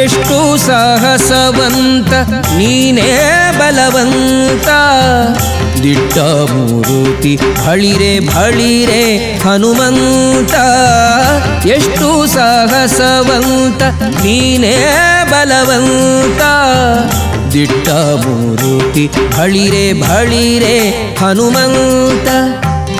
ಎಷ್ಟು ಸಾಹಸವಂತ ನೀನೇ ಬಲವಂತ. ದಿಟ್ಟ ಮೂರುತಿ ಭಳಿರೆ ಭಳಿರೆ ಹನುಮಂತ. ಎಷ್ಟು ಸಾಹಸವಂತ ನೀನೇ ಬಲವಂತ. ದಿಟ್ಟ ಮೂರುತಿ ಭಳಿರೆ ಭಳಿರೆ ಹನುಮಂತ.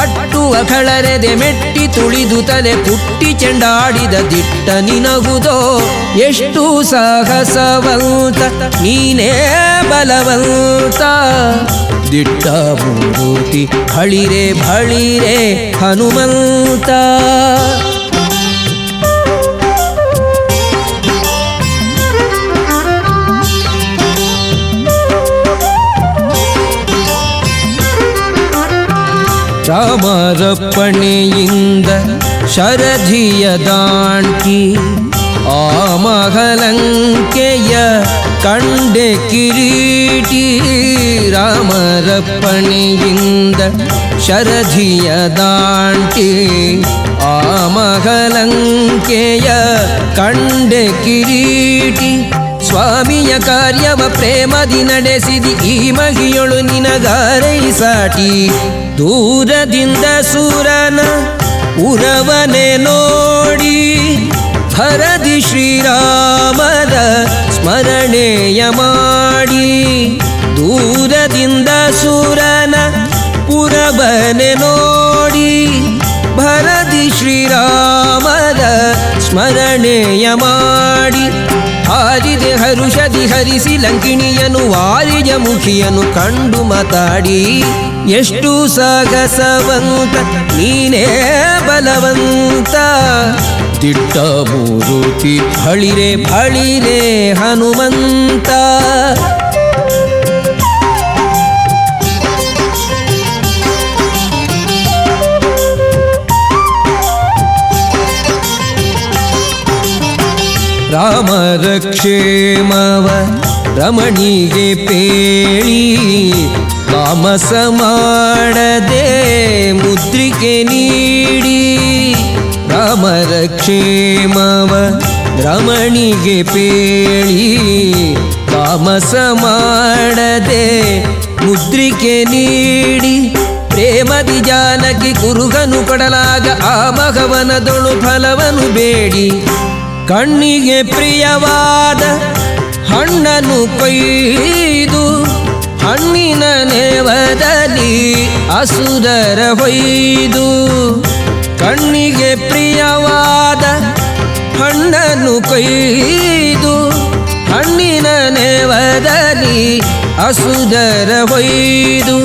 ಅಟ್ಟುವ ಖಳರೆದೆ ಮೆಟ್ಟಿ ತುಳಿದು ತಲೆ ಪುಟ್ಟಿ ಚೆಂಡಾಡಿದ ದಿಟ್ಟ ನಿನಗುದೋ. ಎಷ್ಟು ಸಾಹಸವಂತ ನೀನೇ ಬಲವಂತ. ದಿಟ್ಟ ಮೂರುತಿ ಭಳಿರೆ ಭಳಿರೆ ಹನುಮಂತ. ರಾಮರಪ್ಪಣೆಯಿಂದ ಶರಧಿಯ ದಾಂಟಿ ಆ ಮಹಲಂಕೆಯ ಕಂಡೆ ಕಿರೀಟಿ. ರಾಮರಪ್ಪಣೆಯಿಂದ ಶರಧಿಯ ದಾಂಟಿ ಆ ಮಹಲಂಕೆಯ ಕಂಡೆ ಕಿರೀಟಿ. ಸ್ವಾಮಿಯ ಕಾರ್ಯವ ಪ್ರೇಮದಿ ನಡೆಸಿದಿ ಈ ಮಗಿಯೊಳು ನಿನಗಾರೈ ಸಾಟಿ. ದೂರದಿಂದ ಸೂರನ ಉರವನೆ ನೋಡಿ ಹರದಿ ಶ್ರೀರಾಮರ ಸ್ಮರಣೆಯ ಮಾಡಿ. ದೂರದಿಂದ ಸೂರನ ಉರವನೆ ನೋಡಿ ಭರದಿ ಶ್ರೀರಾಮರ ಸ್ಮರಣೆಯ ಮಾಡಿ. ಹಾರಿದೆ ಹರುಷದಿ ಹರಿಸಿ ಲಂಕಿಣಿಯನು ವಾರಿಜ ಮುಖಿಯನು ಕಂಡು ಮಾತಾಡಿ. ಎಷ್ಟು ಸಾಗಸವಂತ ನೀನೇ ಬಲವಂತ. ದಿಟ್ಟ ಮೂರುತಿ ಭಳಿರೆ ಭಳಿರೆ ಹನುಮಂತ. ರಾಮರ ಕ್ಷೇಮವ ರಮಣಿಗೆ ಪೇಳಿ ತಾಮಸ ಮಾಡದೆ ಮುದ್ರಿಕೆ ನೀಡಿ. ರಾಮರ ಕ್ಷೇಮವ ರಮಣಿಗೆ ಪೇಳಿ ತಾಮಸ ಮಾಡದೆ ಮುದ್ರಿಕೆ ನೀಡಿ. ಪ್ರೇಮದಿ ಜಾನಕಿ ಕುರುಗನು ಕೊಡಲಾಗ ಆ ಮಗವನದೊಳು ಫಲವನು ಬೇಡಿ. ಕಣ್ಣಿಗೆ ಪ್ರಿಯವಾದ ಹಣ್ಣನ್ನು ಕೊಯ್ದು ಹಣ್ಣಿನ ನೇವದಲ್ಲಿ ಅಸುರರ ಹೊಯ್ದು. ಕಣ್ಣಿಗೆ ಪ್ರಿಯವಾದ ಹಣ್ಣನ್ನು ಕೊಯ್ದು ಹಣ್ಣಿನ ನೇವದಲ್ಲಿ ಅಸುರರ ಹೊಯ್ದು.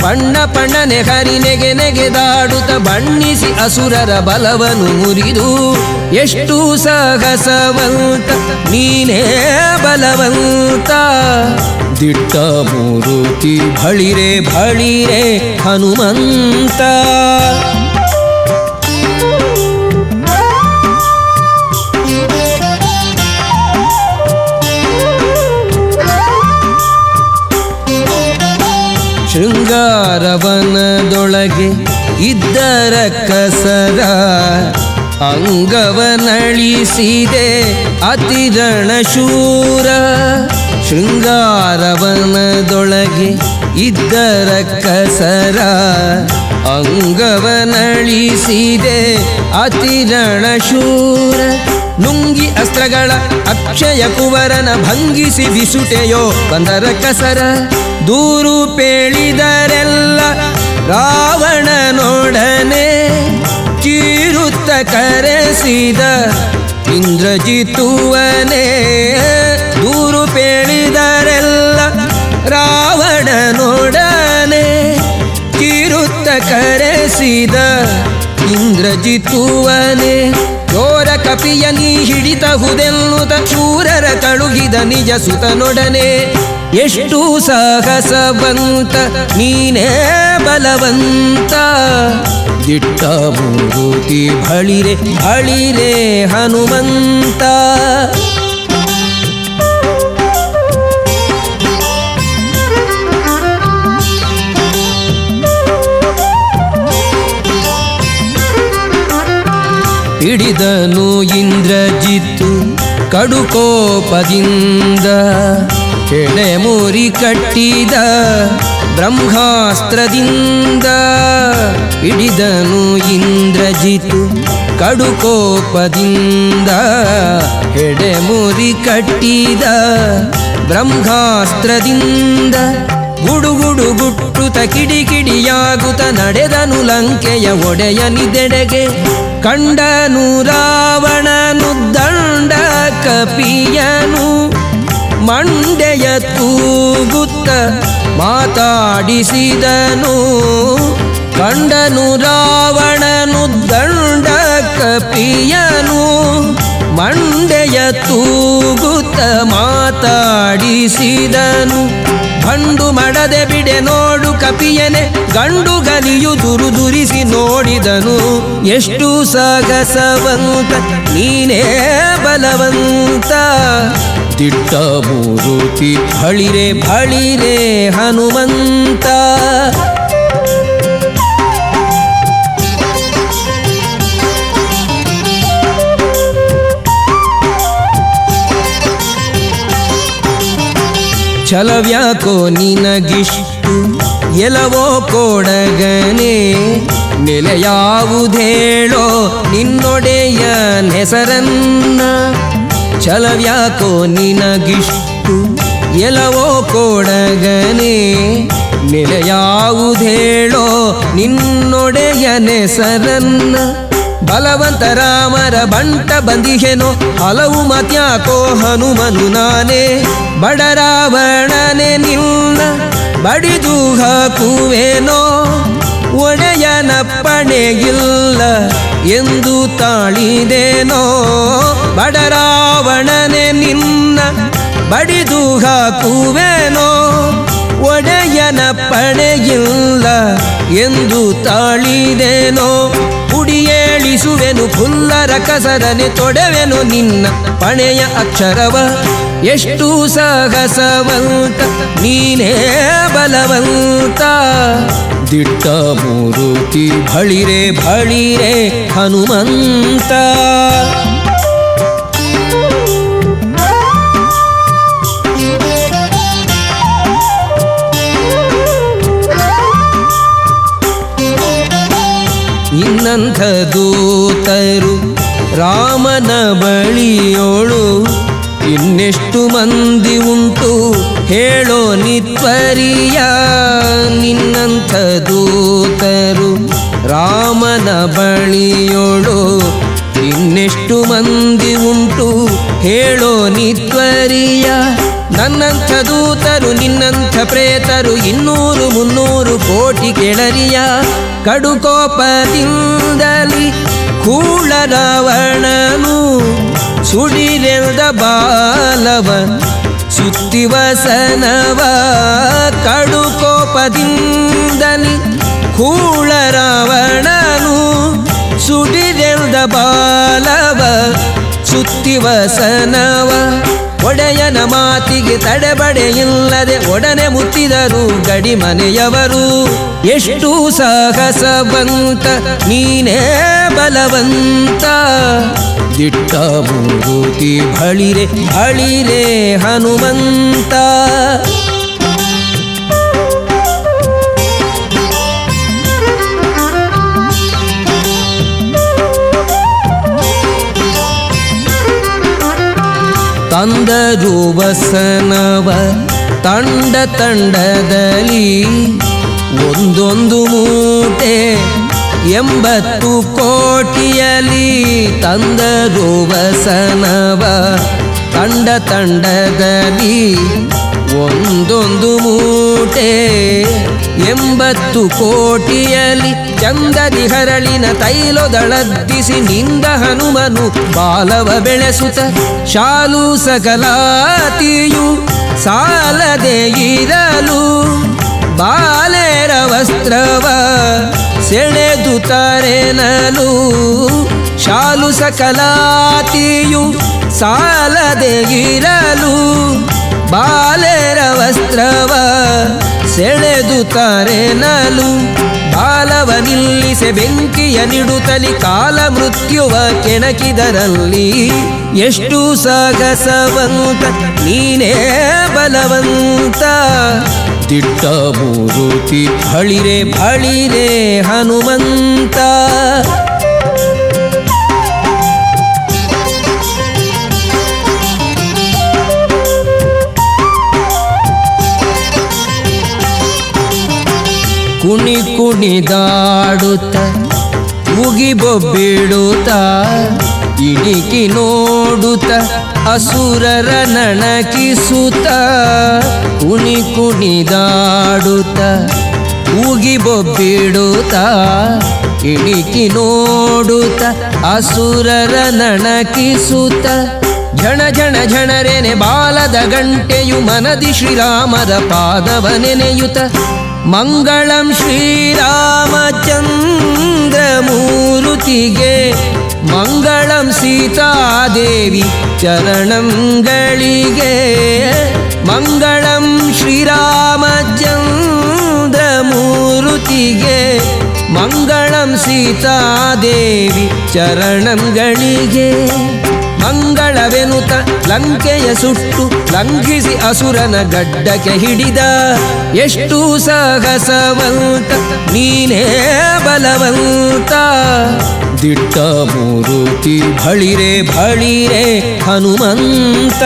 ಬಣ್ಣ ಪಣ್ಣನೆ ಹರಿ ನೆಗೆ ನೆಗೆದಾಡುತ್ತ ಬಣ್ಣಿಸಿ ಅಸುರರ ಬಲವನ್ನು ಮುರಿದು. ಎಷ್ಟು ಸಾಹಸವಂತ ನೀನೇ ಬಲವಂತ. ದಿಟ್ಟ ಮೂರುತಿ ಭಳಿರೆ ಭಳಿರೆ ಹನುಮಂತ. ಶೃಂಗಾರವನದೊಳಗೆ ಇದ್ದರ ಕಸರ ಅಂಗವನಳಿಸಿದೆ ಅತಿರಣ ಶೂರ. ಶೃಂಗಾರವನದೊಳಗೆ ಇದ್ದರ ಕಸರ ಅಂಗವನಳಿಸಿದೆ ಅತಿರಣ ಶೂರ. ನುಂಗಿ ಅಸ್ತ್ರಗಳ ಅಕ್ಷಯ ಕುವರನ ಭಂಗಿಸಿ ಬಿಸುಟೆಯೋ ಬಂದರ ಕಸರ. ದೂರು ಪೇಳಿದರೆಲ್ಲ ರಾವಣನೊಡನೆ ಕೀರುತ್ತ ಕರೆಸಿದ ಇಂದ್ರಜಿತುವನೇ. ದೂರು ಪೇಳಿದರೆಲ್ಲ ರಾವಣನೊಡನೆ ಕೀರುತ್ತ ಕರೆಸಿದ ಇಂದ್ರಜಿತುವನೇ. ಚೋರ ಕಪಿಯ ನೀ ಹಿಡಿತಹುದೆನ್ನುತ್ತ ಶೂರರ ಕಳುಹಿದ ನಿಜ ಸುತನೊಡನೆ. ಎಷ್ಟು ಸಾಹಸವಂತ ನೀನೇ ಬಲವಂತ. ದಿಟ್ಟ ಮೂರುತಿ ಭಳಿರೆ ಭಳಿರೆ ಹನುಮಂತ. ಹಿಡಿದನು ಇಂದ್ರಜಿತ್ತು ಕಡುಕೋಪದಿಂದ ಕೆಡೆಮುರಿ ಕಟ್ಟಿದ ಬ್ರಹ್ಮಾಸ್ತ್ರದಿಂದ ಹಿಡಿದನು ಇಂದ್ರಜಿತು. ಕಡುಕೋಪದಿಂದ ಹೆಡೆಮುರಿ ಕಟ್ಟಿದ ಬ್ರಹ್ಮಾಸ್ತ್ರದಿಂದ ಗುಡುಗುಡು ಗುಟ್ಟುತ ಕಿಡಿಕಿಡಿಯಾಗುತ್ತ ನಡೆದನು ಲಂಕೆಯ ಒಡೆಯನಿದೆಡೆಗೆ. ಕಂಡನು ರಾವಣನು ದಂಡ ಕಪಿಯನು ಮಂಡೆಯ ತೂಗುತ್ತ ಮಾತಾಡಿಸಿದನು. ಕಂಡನು ರಾವಣನು ದಂಡ ಕಪಿಯನು ಮಂಡೆಯ ತೂಗುತ್ತ ಮಾತಾಡಿಸಿದನು. ಗಂಡು ಮಡದೆ ಬಿಡೆ ನೋಡು ಕಪಿಯನೆ ಗಂಡು ಗಲಿಯು ದುರುದುರಿಸಿ ನೋಡಿದನು. ಎಷ್ಟು ಸಾಗಸವಂತ ನೀನೇ ಬಲವಂತ, ದಿಟ್ಟ ಮೂರುತಿ ಬಳಿರೆ ಬಳಿರೆ ಹನುಮಂತ. ಛಲವ್ಯಾಕೋ ನಿನಗಿಷ್ಟು ಎಲವೋ ಕೊಡಗನೆ, ನೆಲೆಯಾವುದೇಳೋ ನಿನ್ನೊಡೆಯ ಹೆಸರನ್ನ. ಛಲವ್ಯಾಕೋ ನಿನಗಿಷ್ಟು ಎಲವೋ ಕೊಡಗನೆ, ನೆಲೆಯಾವುದೇಳೋ ನಿನ್ನೊಡೆಯ ಹೆಸರನ್ನ. ಬಲವಂತ ರಾಮರ ಬಂಟ ಬಂದಿಹೆನೋ ಹಲವು ಮತ್ಯಾಕೋ ಹನುಮನು ನಾನೇ. ಬಡರಾವಣನೆ ನಿನ್ನ ಬಡಿದು ಹಾಕುವೆನೋ, ಒಡೆಯನ ಪಣೆಗಿಲ್ಲ ಎಂದು ತಾಳಿದೇನೋ. ಬಡರಾವಣನೆ ನಿನ್ನ ಬಡಿದು ಹಾಕುವೆನೋ, ಒಡೆಯನ ಪಣೆಗಿಲ್ಲ ಎಂದು ತಾಳಿದೇನೋ. ಕುಡಿಯೇಳಿಸುವೆನು ಪುಲ್ಲರ ಕಸರನೆ ತೊಡೆವೆನು ನಿನ್ನ ಪಣೆಯ ಅಕ್ಷರವ. ಎಷ್ಟು ಸಾಹಸವಂತ ನೀನೇ ಬಲವಂತ, ದಿಟ್ಟ ಮೂರುತಿ ಬಳಿರೆ ಬಳಿರೆ ಹನುಮಂತ. ನಿನ್ನಂಥ ದೂತರು ರಾಮನ ಬಳಿಯೋಳು ಇನ್ನೆಷ್ಟು ಮಂದಿ ಉಂಟು ಹೇಳೋ ನಿತ್ವರಿಯ. ನಿನ್ನಂಥ ದೂತರು ರಾಮನ ಬಳಿಯೋಳು ಇನ್ನೆಷ್ಟು ಮಂದಿ ಉಂಟು ಹೇಳೋ ನಿತ್ವರಿಯ. ನನ್ನಂಥ ದೂತರು ನಿನ್ನಂಥ ಪ್ರೇತರು 200-300 ಕೋಟಿ ಕೆಳರಿಯ. ಕಡುಕೋಪದಿಂದಲಿ ಕೂಳ ರಾವಣನು ಸುಡಿರೆಲ್ದ ಬಾಲವ ಸುತ್ತಿವಸನವ. ಕಡುಕೋಪದಿಂದಲಿ ಕೂಳ ರಾವಣನು ಸುಡಿರೆಲ್ದ ಬಾಲವ ಸುತ್ತಿವಸನವ. ಒಡೆಯನ ಮಾತಿಗೆ ತಡೆಬಡೆಯಿಲ್ಲದೆ ಒಡನೆ ಮುತ್ತಿದರು ಗಡಿ ಮನೆಯವರು. ಎಷ್ಟು ಸಾಹಸವಂತ ನೀನೇ ಬಲವಂತ, ದಿಟ್ಟ ಮೂರುತಿ ಬಳಿರೆ ಬಳಿರೆ ಹನುಮಂತ. ತಂದರು ವಸನವ ತಂಡ ತಂಡದಲ್ಲಿ ಒಂದೊಂದು ಮೂಟೆ 80 ಕೋಟಿಯಲಿ. ತಂದರು ವಸನವ ತಂಡ ತಂಡದಲ್ಲಿ ಒಂದೊಂದು ಮೂಟೆ 80 ಕೋಟಿಯಲಿ. ಚಂದದಿ ಹರಳಿನ ತೈಲೊದಳದ್ದಿಸಿ ನಿಂದ ಹನುಮನು ಬಾಲವ ಬೆಳೆಸುತ್ತ. ಶಾಲು ಸಕಲಾತಿಯು ಸಾಲದೆ ಇರಲು ಬಾಲೆರ ವಸ್ತ್ರವ ಸೆಳೆದು ತರೆನಲು. ಶಾಲು ಸಕಲಾತಿಯು ಸಾಲದೆ ಇರಲು ಬಾಲೆರ ವಸ್ತ್ರವ ಸೆಳೆದು ತರೆನಲು. ಬಾಲವ ನಿಲ್ಲಿಸೆ ಬೆಂಕಿಯ ನಿಡುತ್ತಲಿ ಕಾಲ ಮೃತ್ಯುವ ಕೆಣಕಿದರಲ್ಲಿ ಎಷ್ಟು ಸಾಗಸವಂತ ನೀನೇ ಬಲವಂತ ದಿಟ್ಟ ಮೂರುತಿ ಬಳಿರೆ ಬಳಿರೆ ಹನುಮಂತ ಕುಣಿ ಕುಣಿದಾಡುತ್ತ ಮುಗಿಬೊಬ್ಬಿಡುತ್ತ ಇಣಿಕಿ ನೋಡುತ್ತ ಅಸುರರ ನಣಕಿಸುತ್ತ ಕುಣಿ ಕುಣಿದಾಡುತ್ತ ಮುಗಿಬೊಬ್ಬಿಡುತ್ತ ಇಣಿಕಿ ನೋಡುತ್ತ ಅಸುರರ ನಣಕಿಸುತ್ತ ಝಣ ಝಣ ಝಣರೆನೆ ಬಾಲದ ಗಂಟೆಯು ಮನದಿ ಶ್ರೀರಾಮರ ಪಾದವ ನೆನೆಯುತ್ತ ಮಂಗಳಂ ಶ್ರೀರಾಮಚಂದ್ರಮೂರುತಿಗೆ ಮಂಗಳಂ ಸೀತಾದೇವಿ ಚರಣಂಗಳಿಗೆ ಮಂಗಳಂ ಶ್ರೀರಾಮಚಂದ್ರಮೂರುತಿಗೆ ಮಂಗಳಂ ಸೀತಾದೇವಿ ಚರಣಂಗಳಿಗೆ ಮಂಗಳವೆನುತ ಲಂಕೆಯ ಸುಟ್ಟು ಲಂಘಿಸಿ ಅಸುರನ ಗಡ್ಡಕ್ಕೆ ಹಿಡಿದ ಎಷ್ಟು ಸಾಹಸವಂತ ನೀನೇ ಬಲವಂತ ದಿಟ್ಟ ಮೂರುತಿ ಬಳಿರೆ ಬಳಿರೆ ಹನುಮಂತ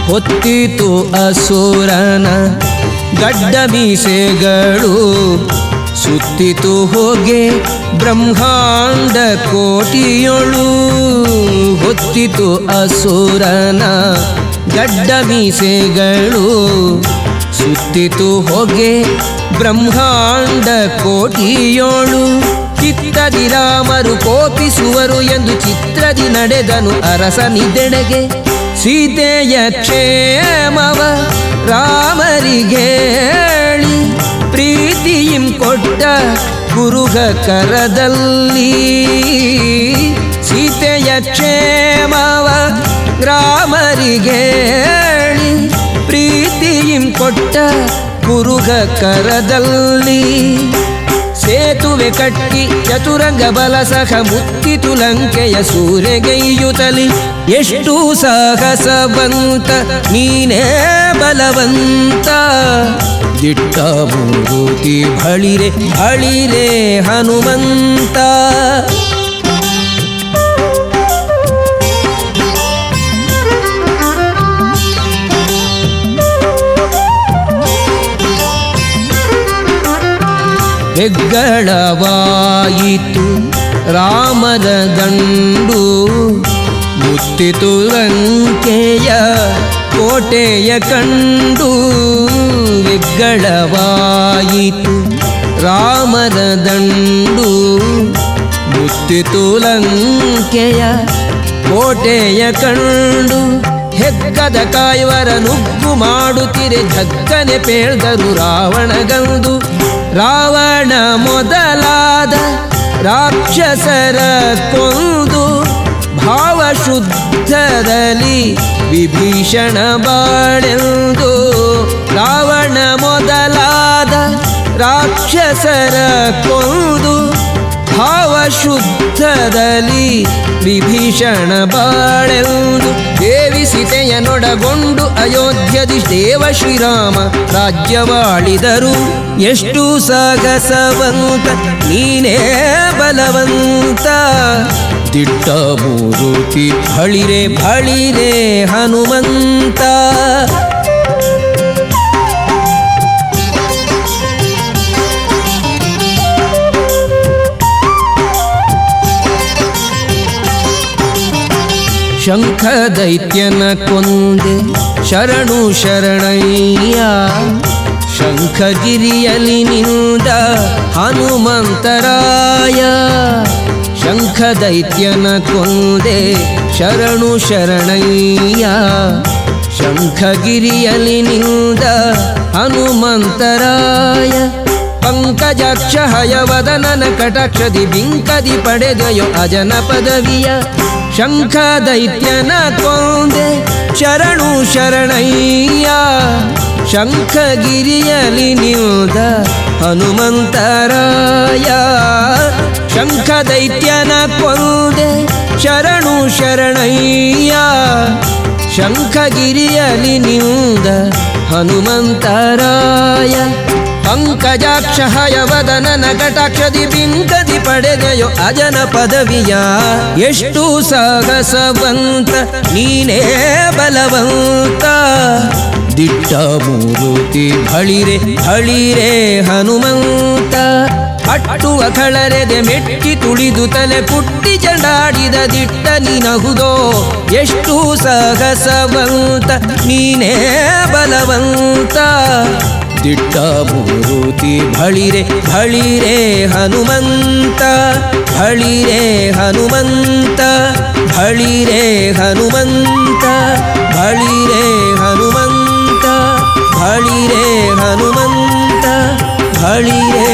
ಹೊತ್ತಿತು ಅಸುರನ ಗಡ್ಡ ಮೀಸೆಗಳು ಸುತ್ತಿತು ಹೋಗೆ ಬ್ರಹ್ಮಾಂಡ ಕೋಟಿಯೊಳು ಹೊತ್ತಿತು ಅಸುರನ ಗಡ್ಡ ಮೀಸೆಗಳು ಸುತ್ತಿತು ಹೋಗೆ ಬ್ರಹ್ಮಾಂಡ ಕೋಟಿಯೊಳು ಚಿತ್ತದಿ ರಾಮರು ಕೋಪಿಸುವರು ಎಂದು ಚಿತ್ರದಿ ನಡೆದನು ಅರಸನಿದೆಡೆಗೆ ಸೀತೆಯ ಕ್ಷೇಮವ ರಾಮರಿಗೇಳಿ ಪ್ರೀತಿಯಿಂ ಕೊಟ್ಟ ಗುರುಗ ಕರದಲ್ಲಿ ಸೀತೆಯ ಕ್ಷೇಮವ ರಾಮರಿಗೇಳಿ ಪ್ರೀತಿಯಿಂ ಕೊಟ್ಟ ಗುರುಗ ಕರದಲ್ಲಿ ಸೇತುವೆ ಕಟ್ಟಿ ಚತುರಂಗ ಬಲ ಸಹ ಮುತ್ತಿತು ಲಂಕೆಯ ಸೂರೆಗೈಯುತ್ತಲಿ ಎಷ್ಟು ಸಾಹಸವಂತ ನೀನೇ ಬಲವಂತ ದಿಟ್ಟ ಮೂರುತಿ ಬಳಿರೆ ಬಳಿರೆ ಹನುಮಂತ ಹೆಗ್ಗಳವಾಯಿತು ರಾಮರ ದಂಡು ಮುತ್ತಿತು ಲಂಕೆಯ ಕೋಟೆಯ ಕಂಡು ಹೆಗ್ಗಳವಾಯಿತು ರಾಮರ ದಂಡು ಮುತ್ತಿತು ಲಂಕೆಯ ಕೋಟೆಯ ಕಂಡು ಹೆಗ್ಗದ ಕಾಯುವರ ನುಗ್ಗು ಮಾಡುತ್ತಿರೆ ಧಕ್ಕನೆ ಪೇಳ್ದರು ರಾವಣಗಂದು ರಾವಣ ಮೊದಲಾದ ರಾಕ್ಷಸರ ಕೊಂದು ಭಾವಶುದ್ಧದಲ್ಲಿ ವಿಭೀಷಣ ಬಾಳೆಂದು ರಾವಣ ಮೊದಲಾದ ರಾಕ್ಷಸರ ಕೊಂದು ಭಾವಶುದ್ಧದಲ್ಲಿ ವಿಭೀಷಣ ಬಾಳೆಂದು ದೇವಿ ಸೀತೆಯನೊಡಗೊಂಡು ಅಯೋಧ್ಯದಿ ದೇವ ಶ್ರೀರಾಮ ರಾಜ್ಯವಾಳಿದರು ಎಷ್ಟು ಸಾಗಸವಂತ ನೀನೇ ಬಲವಂತ ದಿಟ್ಟ ಮೂರುತಿ ಬಳಿರೆ ಬಳಿರೆ ಹನುಮಂತ ಶಂಖ ದೈತ್ಯನ ಕೊಂದೆ ಶರಣು ಶರಣಯ್ಯ ಶಂಖಗಿರಿಯಲಿ ನಿಂದ ಹನುಮಂತರಾಯ ಶಂಖ ದೈತ್ಯನ ಕೊಂದೆ ಶರಣು ಶರಣಯ್ಯ ಶಂಖಗಿರಿಯಲಿ ನಿಂದ ಹನುಮಂತರಾಯ ಪಂಕಜಾಕ್ಷ ಹಯವದನನ ಕಟಾಕ್ಷದಿ ಬಿಂಕದಿ ಪಡೆದೆಯೋ ಅಜನ ಪದವಿಯ ಶಂಖ ದೈತ್ಯನ ಕೊಂದೆ ಶರಣು ಶರಣಯ್ಯ ಶಂಖಗಿರಿಯಲಿ ನಿಲ್ದ ಹನುಮಂತರಾಯ ಶಂಖ ದೈತ್ಯನ ಕೊಂದೆ ಶರಣು ಶರಣಯ್ಯ ಶಂಖಗಿರಿಯಲಿ ನಿಲ್ದ ಹನುಮಂತರಾಯ ಪಂಕಜಾಕ್ಷ ಹಯವದನನ ಕಟಾಕ್ಷದಿ ಬಿಂಕದಿ ಪಡೆದೆಯೋ ಅಜನ ಪದವಿಯ ಎಷ್ಟು ಸಾಹಸವಂತ ನೀನೇ ಬಲವಂತ ದಿಟ್ಟ ಮೂರುತಿ ಬಳಿರೆ ಬಳಿರೆ ಹನುಮಂತ ಅಟ್ಟುವ ಕಳರೆದೆ ಮೆಟ್ಟಿ ತುಳಿದು ತಲೆ ಪುಟ್ಟಿ ಚಂಡಾಡಿದ ದಿಟ್ಟ ನೀನಹುದೋ ಎಷ್ಟು ಸಾಹಸವಂತ ನೀನೇ ಬಲವಂತ ದಿಟ್ಟ ಮೂರುತಿ ಬಳಿರೆ ಬಳಿರೆ ಹನುಮಂತ ಬಳಿರೆ ಹನುಮಂತ ಬಳಿರೆ ಹನುಮಂತ ಬಳಿರೆ ಹನುಮಂತ ಬಳಿರೆ ಹನುಮಂತ ಬಳಿರೆ